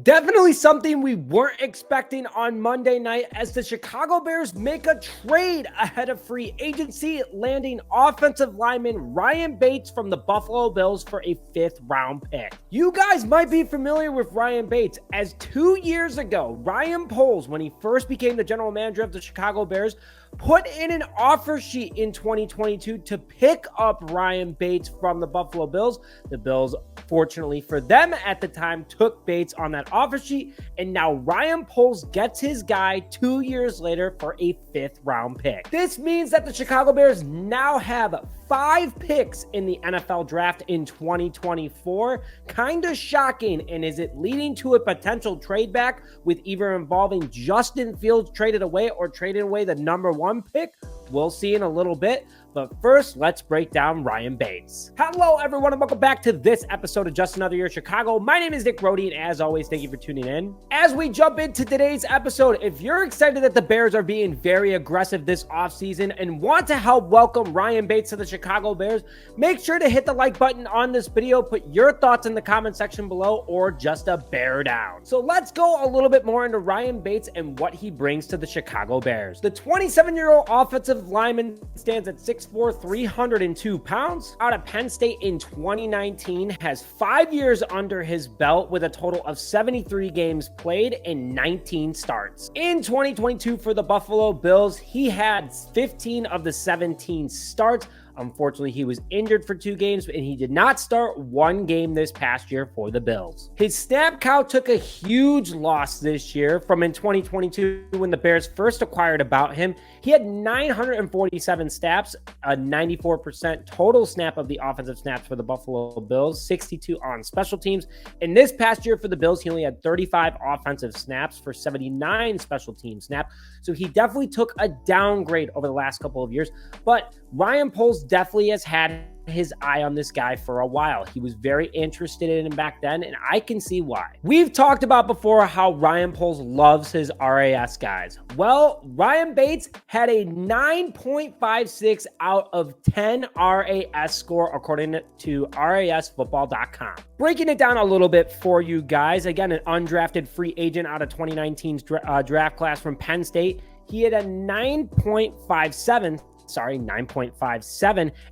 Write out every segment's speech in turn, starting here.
Definitely something we weren't expecting on Monday night as the Chicago Bears make a trade ahead of free agency, landing offensive lineman Ryan Bates from the Buffalo Bills for a 5th-round pick. You guys might be familiar with Ryan Bates, as 2 years ago, Ryan Poles, when he first became the general manager of the Chicago Bears, put in an offer sheet in 2022 to pick up Ryan Bates from the Buffalo Bills. The Bills, fortunately for them at the time, took Bates on that offer sheet, and now Ryan Poles gets his guy 2 years later for a 5th-round pick. This means that the Chicago Bears now have 5 picks in the NFL draft in 2024. Kind of shocking, and is it leading to a potential trade back with either involving Justin Fields traded away or traded away the number 1 pick? We'll see in a little bit. But first, let's break down Ryan Bates. Hello, everyone, and welcome back to this episode of Just Another Year Chicago. My name is Nick Brody, and as always, thank you for tuning in. As we jump into today's episode, if you're excited that the Bears are being very aggressive this offseason and want to help welcome Ryan Bates to the Chicago Bears, make sure to hit the like button on this video, put your thoughts in the comment section below, or just a bear down. So let's go a little bit more into Ryan Bates and what he brings to the Chicago Bears. The 27-year-old offensive lineman stands at 6'4", 302 pounds. Out of Penn State in 2019, has 5 years under his belt with a total of 73 games played and 19 starts. In 2022 for the Buffalo Bills, he had 15 of the 17 starts. Unfortunately, he was injured for 2 games, and he did not start 1 game this past year for the Bills. His snap count took a huge loss this year from in 2022 when the Bears first acquired about him. He had 947 snaps, a 94% total snap of the offensive snaps for the Buffalo Bills, 62 on special teams. And this past year for the Bills, he only had 35 offensive snaps for 79 special team snaps. So he definitely took a downgrade over the last couple of years. But Ryan Poles definitely has had his eye on this guy for a while. He was very interested in him back then, and I can see why. We've talked about before how Ryan Poles loves his RAS guys. Well, Ryan Bates had a 9.56 out of 10 RAS score according to RASfootball.com. Breaking it down a little bit for you guys, again, an undrafted free agent out of 2019's draft class from Penn State. He had a 9.57.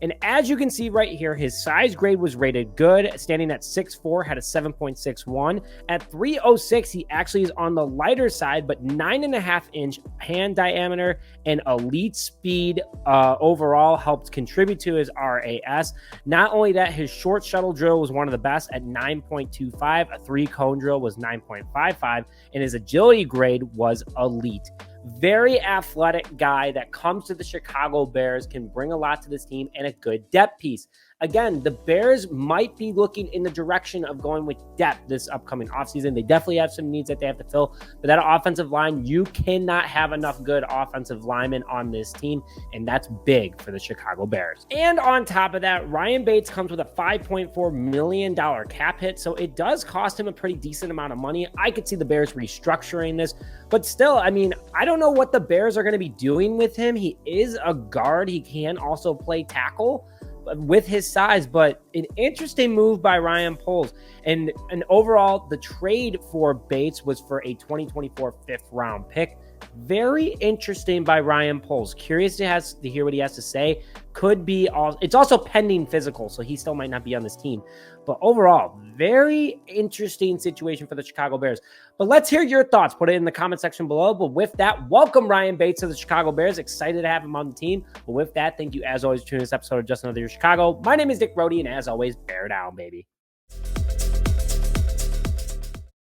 And as you can see right here, his size grade was rated good, standing at 6'4", had a 7.61. At 306, he actually is on the lighter side, but 9.5-inch hand diameter and elite speed overall helped contribute to his RAS. Not only that, his short shuttle drill was one of the best at 9.25, a 3-cone drill was 9.55, and his agility grade was elite. Very athletic guy that comes to the Chicago Bears, can bring a lot to this team, and a good depth piece. Again, the Bears might be looking in the direction of going with depth this upcoming offseason. They definitely have some needs that they have to fill. But that offensive line, you cannot have enough good offensive linemen on this team, and that's big for the Chicago Bears. And on top of that, Ryan Bates comes with a $5.4 million cap hit, so it does cost him a pretty decent amount of money. I could see the Bears restructuring this, but still, I mean, I don't know what the Bears are going to be doing with him. He is a guard. He can also play tackle with his size, but an interesting move by Ryan Poles. And overall, the trade for Bates was for a 2024 5th-round pick. Very interesting by Ryan Poles. Curious to hear what he has to say. Could be it's also pending physical, so he still might not be on this team. But overall, very interesting situation for the Chicago Bears. But let's hear your thoughts. Put it in the comment section below. But with that, welcome Ryan Bates to the Chicago Bears. Excited to have him on the team. But with that, thank you as always for tuning in this episode of Just Another Year Chicago. My name is Nick Brody, and as always, bear down, baby.